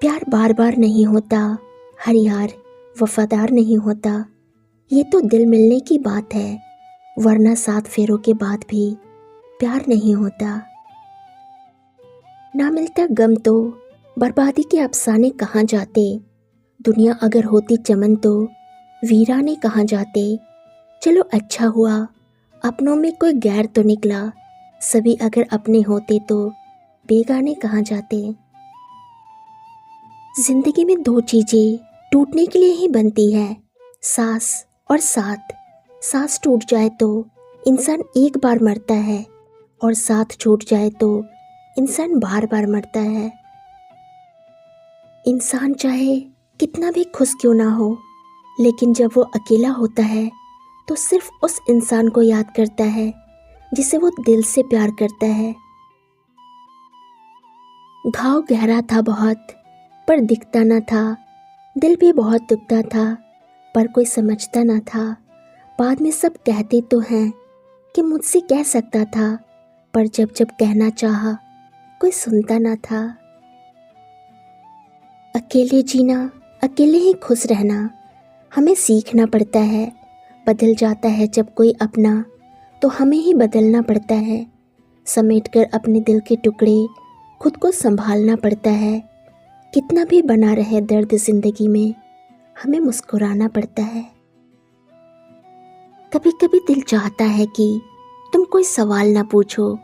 प्यार बार बार नहीं होता, हर यार वफादार नहीं होता। ये तो दिल मिलने की बात है, वरना 7 फेरों के बाद भी प्यार नहीं होता। ना मिलता गम तो बर्बादी के अफसाने कहाँ जाते। दुनिया अगर होती चमन तो वीराने कहाँ जाते। चलो अच्छा हुआ अपनों में कोई गैर तो निकला, सभी अगर अपने होते तो बेगाने कहाँ जाते। जिंदगी में 2 चीजें टूटने के लिए ही बनती है, सांस और साथ। सांस टूट जाए तो इंसान एक बार मरता है और साथ छूट जाए तो इंसान बार बार मरता है। इंसान चाहे कितना भी खुश क्यों ना हो, लेकिन जब वो अकेला होता है तो सिर्फ उस इंसान को याद करता है जिसे वो दिल से प्यार करता है। घाव गहरा था बहुत पर दिखता न था, दिल भी बहुत दुखता था पर कोई समझता न था। बाद में सब कहते तो हैं कि मुझसे कह सकता था, पर जब जब कहना चाहा कोई सुनता न था। अकेले जीना, अकेले ही खुश रहना हमें सीखना पड़ता है। बदल जाता है जब कोई अपना तो हमें ही बदलना पड़ता है। समेटकर अपने दिल के टुकड़े खुद को संभालना पड़ता है। कितना भी बना रहे दर्द जिंदगी में, हमें मुस्कुराना पड़ता है। कभी कभी दिल चाहता है कि तुम कोई सवाल ना पूछो,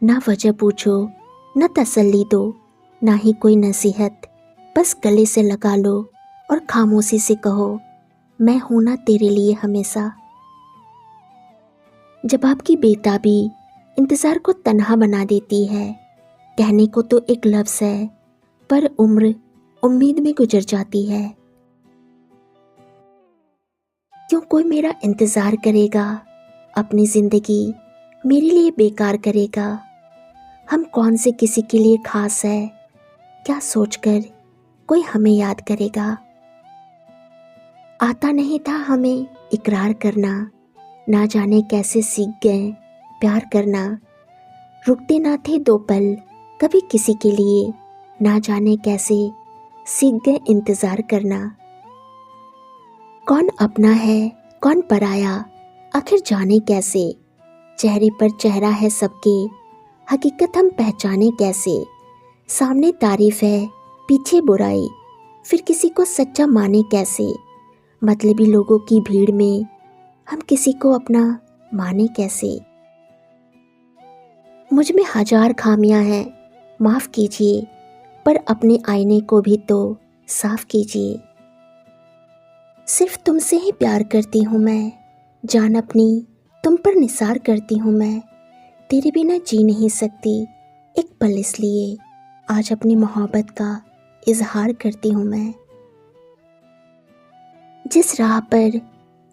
ना वजह पूछो, ना तसल्ली दो, ना ही कोई नसीहत। बस गले से लगा लो और खामोशी से कहो, मैं हूं ना तेरे लिए हमेशा। जवाब की बेताबी इंतज़ार को तन्हा बना देती है। कहने को तो एक लफ्ज़ है, पर उम्र उम्मीद में गुजर जाती है। क्यों कोई मेरा इंतज़ार करेगा, अपनी ज़िंदगी मेरे लिए बेकार करेगा। हम कौन से किसी के लिए खास है, क्या सोचकर कोई हमें याद करेगा। आता नहीं था हमें इकरार करना, ना जाने कैसे सीख गए प्यार करना। रुकते ना थे 2 पल कभी किसी के लिए, ना जाने कैसे सीख गए इंतज़ार करना। कौन अपना है कौन पराया, आखिर जाने कैसे। चेहरे पर चेहरा है सबके, हकीकत हम पहचाने कैसे। सामने तारीफ है पीछे बुराई, फिर किसी को सच्चा माने कैसे। मतलबी लोगों की भीड़ में हम किसी को अपना माने कैसे। मुझ में 1000 खामियां हैं, माफ़ कीजिए, पर अपने आईने को भी तो साफ कीजिए। सिर्फ तुमसे ही प्यार करती हूँ मैं, जान अपनी तुम पर निसार करती हूँ मैं। तेरे बिना जी नहीं सकती एक पल, इसलिए आज अपनी मोहब्बत का इजहार करती हूँ मैं। जिस राह पर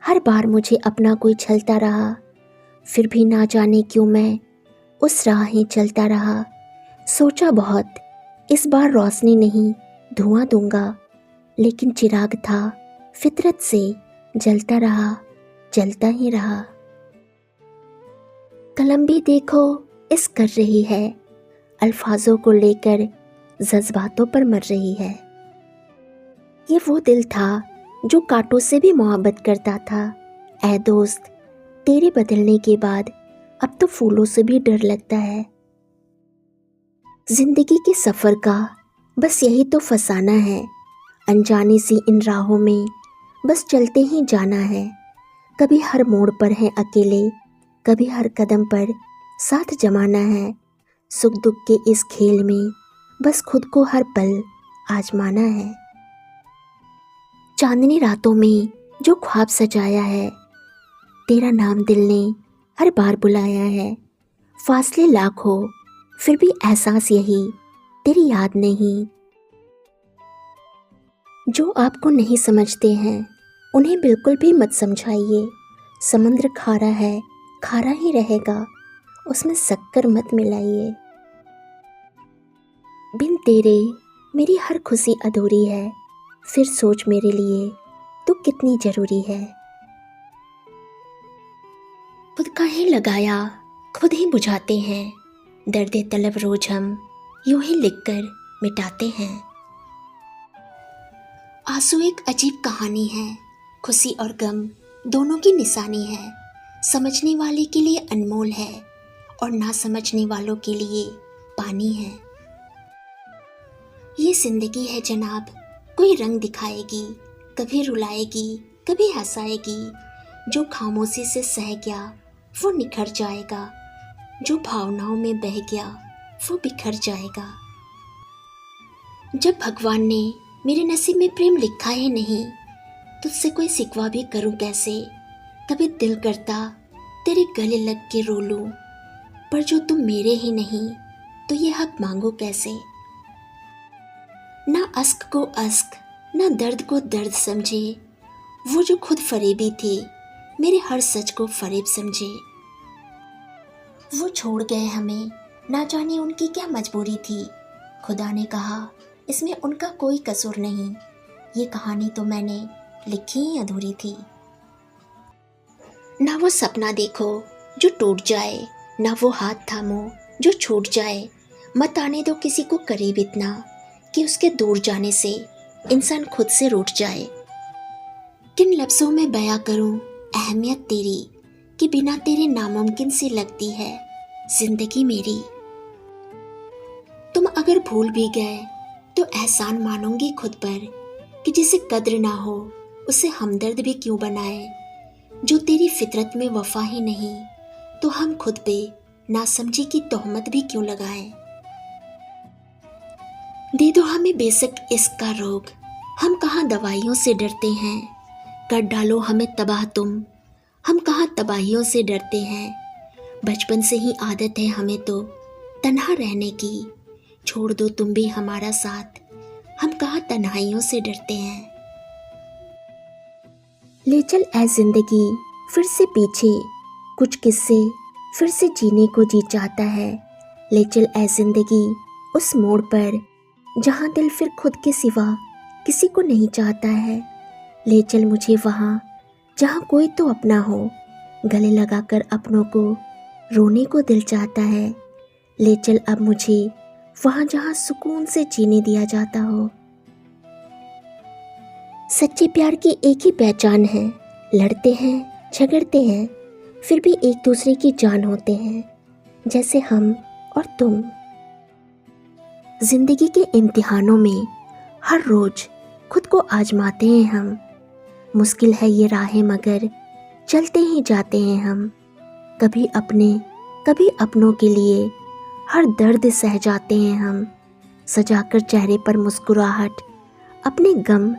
हर बार मुझे अपना कोई छलता रहा, फिर भी ना जाने क्यों मैं उस राह ही चलता रहा। सोचा बहुत इस बार रोशनी नहीं धुआं दूंगा, लेकिन चिराग था फितरत से जलता रहा, जलता ही रहा। कलम भी देखो इस कर रही है, अल्फाजों को लेकर जज्बातों पर मर रही है। ये वो दिल था जो कांटों से भी मोहब्बत करता था। ऐ दोस्त, तेरे बदलने के बाद अब तो फूलों से भी डर लगता है। जिंदगी के सफ़र का बस यही तो फसाना है, अनजाने सी इन राहों में बस चलते ही जाना है। कभी हर मोड़ पर है अकेले, कभी हर कदम पर साथ जमाना है। सुख दुख के इस खेल में बस खुद को हर पल आजमाना है। चांदनी रातों में जो ख्वाब सजाया है, तेरा नाम दिल ने हर बार बुलाया है। फासले लाख हो फिर भी एहसास यही, तेरी याद नहीं। जो आपको नहीं समझते हैं उन्हें बिल्कुल भी मत समझाइए। समुद्र खारा है, खारा ही रहेगा, उसमें शक्कर मत मिलाइए। बिन तेरे मेरी हर खुशी अधूरी है, फिर सोच मेरे लिए तू कितनी ज़रूरी है। खुद का ही लगाया खुद ही बुझाते हैं, दर्द तलब रोज हम यूं ही लिखकर मिटाते हैं। आंसू एक अजीब कहानी है, खुशी और गम दोनों की निशानी है। समझने वाले के लिए अनमोल है और ना समझने वालों के लिए पानी है। ये जिंदगी है जनाब, कोई रंग दिखाएगी, कभी रुलाएगी, कभी हंसाएगी। जो खामोशी से सह गया वो निखर जाएगा, जो भावनाओं में बह गया वो बिखर जाएगा। जब भगवान ने मेरे नसीब में प्रेम लिखा ही नहीं, तुझसे कोई सिकवा भी करूं कैसे। कभी दिल करता तेरे गले लग के रो लूं, पर जो तुम मेरे ही नहीं तो ये हक मांगो कैसे। ना अश्क को अश्क, ना दर्द को दर्द समझे, वो जो खुद फरेबी थे मेरे हर सच को फरेब समझे। वो छोड़ गए हमें, ना जाने उनकी क्या मजबूरी थी। खुदा ने कहा इसमें उनका कोई कसूर नहीं, ये कहानी तो मैंने लिखी ही अधूरी थी। ना वो सपना देखो जो टूट जाए, ना वो हाथ थामो जो छूट जाए। मत आने दो किसी को करीब इतना कि उसके दूर जाने से इंसान खुद से रूठ जाए। किन लफ्ज़ों में बयां करूं अहमियत तेरी, कि बिना तेरे नामुमकिन सी लगती है जिंदगी मेरी। तुम अगर भूल भी गए तो एहसान मानूंगी खुद पर, कि जिसे कद्र ना हो उसे हमदर्द भी क्यों बनाए। जो तेरी फितरत में वफा ही नहीं तो हम खुद पे नासमझी की तोहमत भी क्यों लगाए। दे दो हमें बेशक इश्क का रोग, हम कहाँ दवाइयों से डरते हैं। कर डालो हमें तबाह तुम, हम कहाँ तबाहियों से डरते हैं। बचपन से ही आदत है हमें तो तन्हा रहने की, छोड़ दो तुम भी हमारा साथ, हम कहाँ तन्हाइयों से डरते हैं। ले चल ऐ जिंदगी फिर से पीछे, कुछ किस्से फिर से जीने को जी चाहता है। ले चल ऐ जिंदगी उस मोड़ पर जहाँ दिल फिर खुद के सिवा किसी को नहीं चाहता है। ले चल मुझे वहाँ जहाँ कोई तो अपना हो, गले लगाकर अपनों को रोने को दिल चाहता है। ले चल अब मुझे वहाँ जहाँ सुकून से जीने दिया जाता हो। सच्चे प्यार की एक ही पहचान है, लड़ते हैं झगड़ते हैं फिर भी एक दूसरे की जान होते हैं, जैसे हम और तुम। जिंदगी के इम्तिहानों में हर रोज खुद को आजमाते हैं हम। मुश्किल है ये राहें मगर चलते ही जाते हैं हम। कभी अपने कभी अपनों के लिए हर दर्द सह जाते हैं हम। सजाकर चेहरे पर मुस्कुराहट अपने गम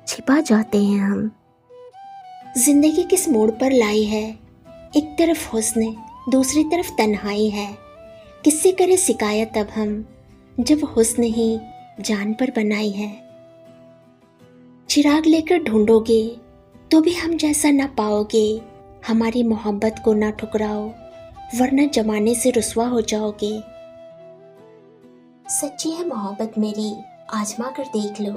छिपा जाते हैं हम। जिंदगी किस मोड़ पर लाई है, एक तरफ हुस्न दूसरी तरफ तन्हाई है। किससे करे शिकायत अब हम जब हुस्न ही जान पर बनाई है। चिराग लेकर ढूंढोगे तो भी हम जैसा ना पाओगे। हमारी मोहब्बत को ना ठुकराओ वरना जमाने से रुसवा हो जाओगे। सच्ची है मोहब्बत मेरी आजमा कर देख लो,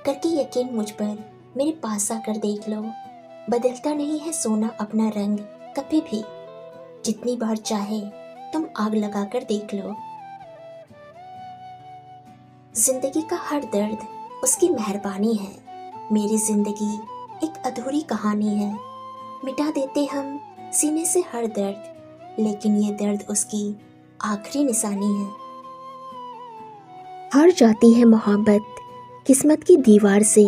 करके यकीन मुझ पर मेरे पास आकर देख लो। बदलता नहीं है सोना अपना रंग कभी भी, जितनी बार चाहे तुम आग लगा कर देख लो। जिंदगी का हर दर्द उसकी मेहरबानी है। मेरी जिंदगी एक अधूरी कहानी है। मिटा देते हम सीने से हर दर्द, लेकिन ये दर्द उसकी आखिरी निशानी है। हार जाती है मोहब्बत किस्मत की दीवार से,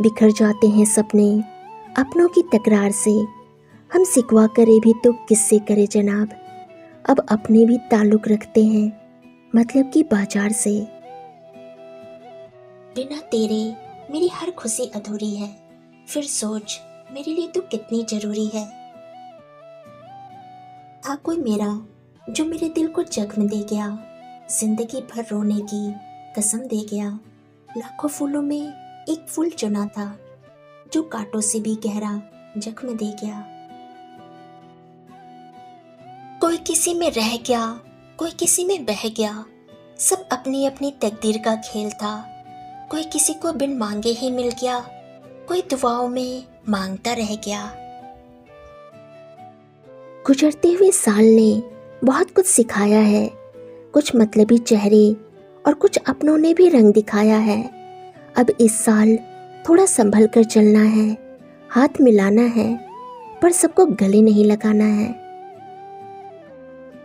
बिखर जाते हैं सपने अपनों की तकरार से। हम सिकवा करे भी तो किससे करे जनाब, अब अपने भी ताल्लुक रखते हैं मतलब की बाजार से। बिना तेरे मेरी हर खुशी अधूरी है, फिर सोच मेरे लिए तू कितनी जरूरी है। था कोई मेरा जो मेरे दिल को जख्म दे गया, जिंदगी भर रोने की कसम दे गया। लाखों फूलों में एक फूल चुना था जो कांटों से भी गहरा जख्म दे गया। कोई किसी में रह गया, कोई किसी में बह गया, सब अपनी अपनी तकदीर का खेल था। कोई किसी को बिन मांगे ही मिल गया, कोई दुआओं में मांगता रह गया। गुजरते हुए साल ने बहुत कुछ सिखाया है, कुछ मतलबी चेहरे और कुछ अपनों ने भी रंग दिखाया है। अब इस साल थोड़ा संभल कर चलना है, हाथ मिलाना है, पर सबको गले नहीं लगाना है।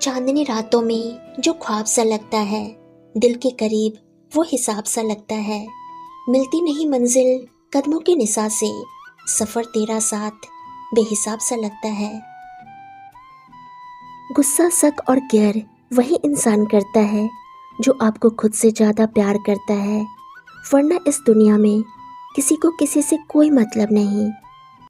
चांदनी रातों में जो ख्वाब सा लगता है, दिल के करीब वो हिसाब सा लगता है। मिलती नहीं मंजिल कदमों के निशा से, सफर तेरा साथ बेहिसाब सा लगता है। गुस्सा, शक और गैर वही इंसान करता है जो आपको खुद से ज़्यादा प्यार करता है, वरना इस दुनिया में किसी को किसी से कोई मतलब नहीं।